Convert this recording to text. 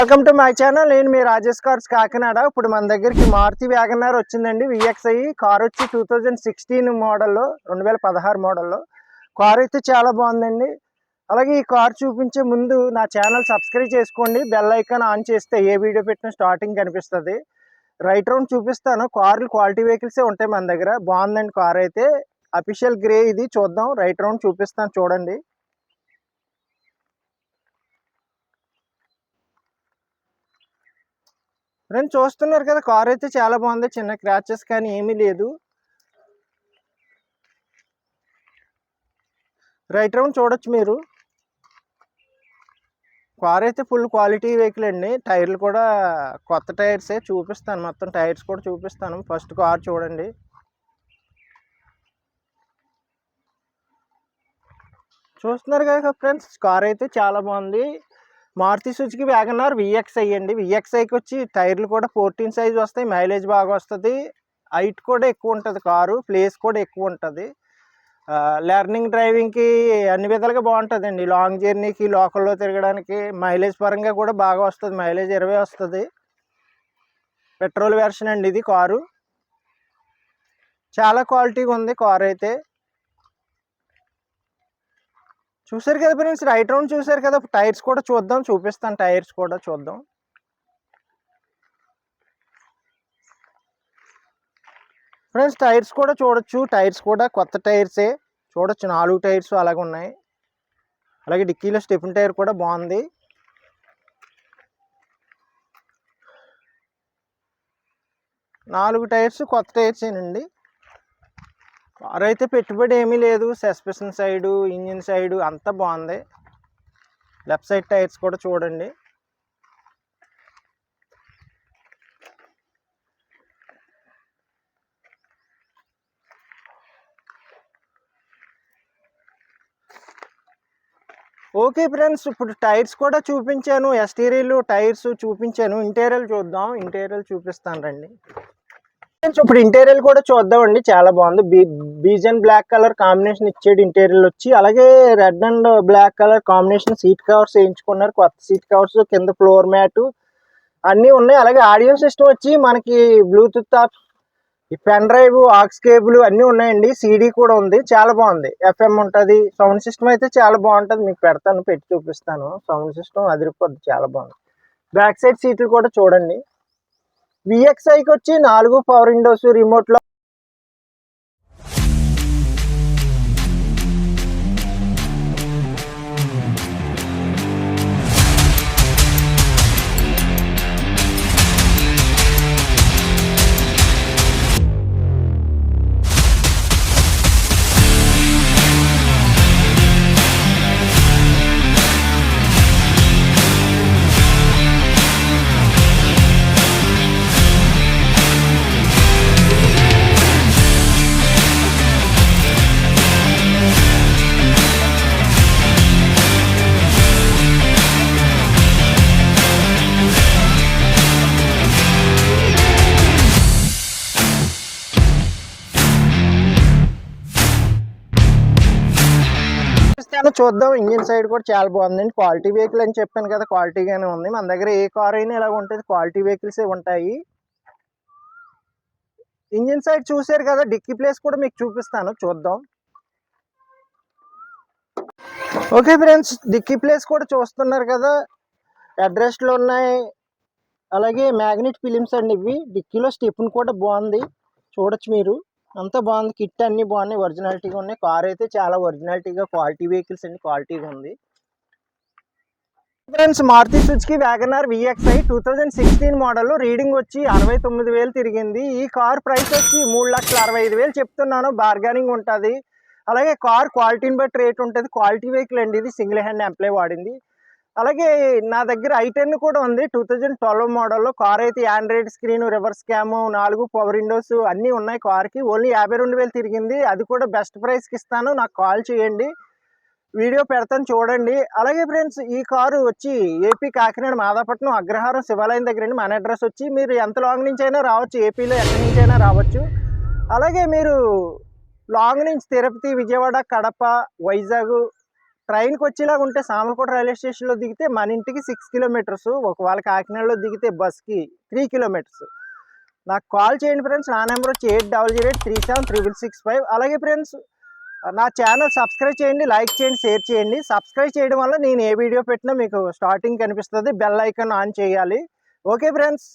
Welcome to my channel. నేను మీ Rajesh cars Kakinada. ఇప్పుడు మన దగ్గరికి మారుతి వ్యాగనార్ వచ్చిందండి. VXi కార్ వచ్చి 2016 మోడల్లో, 2016 మోడల్లో కార్ అయితే చాలా బాగుందండి. అలాగే ఈ కార్ చూపించే ముందు నా ఛానల్ సబ్స్క్రైబ్ చేసుకోండి. బెల్ ఐకాన్ ఆన్ చేస్తే ఏ వీడియో పెట్టినా స్టార్టింగ్ కనిపిస్తుంది. రైట్ రౌండ్ చూపిస్తాను. కార్లు క్వాలిటీ వెహికల్సే ఉంటాయి మన దగ్గర. బాగుందండి కార్ అయితే. అఫీషియల్ గ్రే ఇది. చూద్దాం, రైట్ రౌండ్ చూపిస్తాను చూడండి. ఫ్రెండ్స్ చూస్తున్నారు కదా, కార్ అయితే చాలా బాగుంది. చిన్న క్రాచెస్ కానీ ఏమీ లేదు. రైట్ రౌండ్ చూడొచ్చు మీరు. కార్ అయితే ఫుల్ క్వాలిటీ వెహికల్ అండి. టైర్లు కూడా కొత్త టైర్సే. చూపిస్తాను, మొత్తం టైర్స్ కూడా చూపిస్తాను. ఫస్ట్ కార్ చూడండి. చూస్తున్నారు కదా ఫ్రెండ్స్, కార్ అయితే చాలా బాగుంది. మారుతి సుజుకి వ్యాగనార్ VXi అండి. VXiకి వచ్చి టైర్లు కూడా 14 సైజ్ వస్తాయి. మైలేజ్ బాగా వస్తుంది. హైట్ కూడా ఎక్కువ ఉంటుంది కారు. ప్లేస్ కూడా ఎక్కువ ఉంటుంది. లెర్నింగ్ డ్రైవింగ్కి అన్ని విధాలుగా బాగుంటుందండి. లాంగ్ జర్నీకి, లోకల్లో తిరగడానికి మైలేజ్ పరంగా కూడా బాగా వస్తుంది. మైలేజ్ 20 వస్తుంది. పెట్రోల్ వెర్షన్ అండి ఇది కారు. చాలా క్వాలిటీగా ఉంది కారు అయితే. చూసారు కదా ఫ్రెండ్స్, రైట్ రౌండ్ చూసారు కదా. టైర్స్ కూడా చూద్దాం, చూపిస్తాను. టైర్స్ కూడా చూద్దాం. ఫ్రెండ్స్ టైర్స్ కూడా చూడొచ్చు. టైర్స్ కూడా కొత్త టైర్సే. చూడొచ్చు, 4 టైర్స్ అలాగే ఉన్నాయి. అలాగే డిక్కీలో స్టెఫిన్ టైర్ కూడా బాగుంది. నాలుగు టైర్స్ కొత్త టైర్సేనండి. కార్ అయితే పెట్టుబడి ఏమీ లేదు. సస్పెన్షన్ సైడు, ఇంజిన్ సైడు అంతా బాగుంది. లెఫ్ట్ సైడ్ టైర్స్ కూడా చూడండి. ఓకే ఫ్రెండ్స్, ఇప్పుడు టైర్స్ కూడా చూపించాను. ఎస్టీరియల్ టైర్స్ చూపించాను. ఇంటీరియల్ చూద్దాం. ఇంటీరియల్ చూపిస్తాను రండి. ఇప్పుడు ఇంటీరియల్ కూడా చూద్దామండి. చాలా బాగుంది. Beige and black colour combination ఇచ్చాడు ఇంటీరియల్ వచ్చి. అలాగే red and black colour combination seat covers వేయించుకున్నారు. కొత్త సీట్ కవర్స్, కింద ఫ్లోర్ మ్యాట్ అన్నీ ఉన్నాయి. అలాగే ఆడియో సిస్టమ్ వచ్చి మనకి Bluetooth app, pen drive, aux cable అన్నీ ఉన్నాయండి. CD కూడా ఉంది. చాలా బాగుంది. FM ఉంటుంది. సౌండ్ సిస్టమ్ అయితే చాలా బాగుంటుంది. మీకు పెడతాను, పెట్టి చూపిస్తాను. సౌండ్ సిస్టమ్ అదిరిపోద్ది. చాలా బాగుంది. బ్యాక్ సైడ్ సీట్లు కూడా చూడండి. VXiకి వచ్చి 4 పవర్ విండోస్, రిమోట్లో చూద్దాం. ఇంజిన్ సైడ్ కూడా చాలా బాగుందండి. క్వాలిటీ వెహికల్ అని చెప్పాను కదా, క్వాలిటీగానే ఉంది. మన దగ్గర ఏ కార్ అయినా ఇలా ఉంటుంది. క్వాలిటీ వెహికల్సే ఉంటాయి. ఇంజిన్ సైడ్ చూసారు కదా. డిక్కీ ప్లేస్ కూడా మీకు చూపిస్తాను, చూద్దాం. ఓకే ఫ్రెండ్స్, డిక్కీ ప్లేస్ కూడా చూస్తున్నారు కదా. అడ్రస్లు ఉన్నాయి. అలాగే మ్యాగ్నెట్ ఫిలిమ్స్ అండి ఇవి. డిక్కీలో స్టెప్ని కూడా బాగుంది. చూడొచ్చు మీరు. అంతా బాగుంది. కిట్ అన్నీ బాగున్నాయి. ఒరిజినాలిటీగా ఉన్నాయి. కార్ అయితే చాలా ఒరిజినాలిటీగా, క్వాలిటీ వెహికల్స్ అండి, క్వాలిటీగా ఉంది. Friends Maruti Suzuki WagonR VXi 2016 model. Reading వచ్చి 69,000 తిరిగింది. ఈ కార్ ప్రైస్ వచ్చి 3,65,000 చెప్తున్నాను. బార్గెనింగ్ ఉంటుంది. అలాగే కార్ క్వాలిటీని బట్టి రేట్ ఉంటుంది. క్వాలిటీ వెహికల్ అండి ఇది. సింగిల్ హ్యాండ్ ఎంప్లాయ్ వాడింది. అలాగే నా దగ్గర i10 కూడా ఉంది. 2012 మోడల్లో. కార్ అయితే Android screen, reverse cam, 4 power Windows అన్నీ ఉన్నాయి కార్కి. ఓన్లీ 52,000 తిరిగింది. అది కూడా బెస్ట్ ప్రైస్కి ఇస్తాను. నాకు కాల్ చేయండి, వీడియో పెడతాను చూడండి. అలాగే ఫ్రెండ్స్ ఈ కారు వచ్చి ఏపీ కాకినాడ మాదాపట్నం అగ్రహారం శివాలయం దగ్గర అండి. మన అడ్రస్ వచ్చి మీరు ఎంత లాంగ్ నుంచి అయినా రావచ్చు. ఏపీలో ఎక్కడి నుంచి అయినా రావచ్చు. అలాగే మీరు లాంగ్ నుంచి తిరుపతి, విజయవాడ, కడప, వైజాగ్ ట్రైన్కి వచ్చేలాగా ఉంటే సామర్లకోట రైల్వే స్టేషన్లో దిగితే మన ఇంటికి 6 కిలోమీటర్స్, ఒకవేళ కాకినాడలో దిగితే బస్కి 3 కిలోమీటర్స్. నాకు కాల్ చేయండి ఫ్రెండ్స్. నా నెంబర్ వచ్చి 8008376665. అలాగే ఫ్రెండ్స్ నా ఛానల్ సబ్స్క్రైబ్ చేయండి, లైక్ చేయండి, షేర్ చేయండి. సబ్స్క్రైబ్ చేయడం వల్ల నేను ఏ వీడియో పెట్టినా మీకు స్టార్టింగ్ కనిపిస్తుంది. బెల్ ఐకాన్ ఆన్ చేయాలి. Okay friends.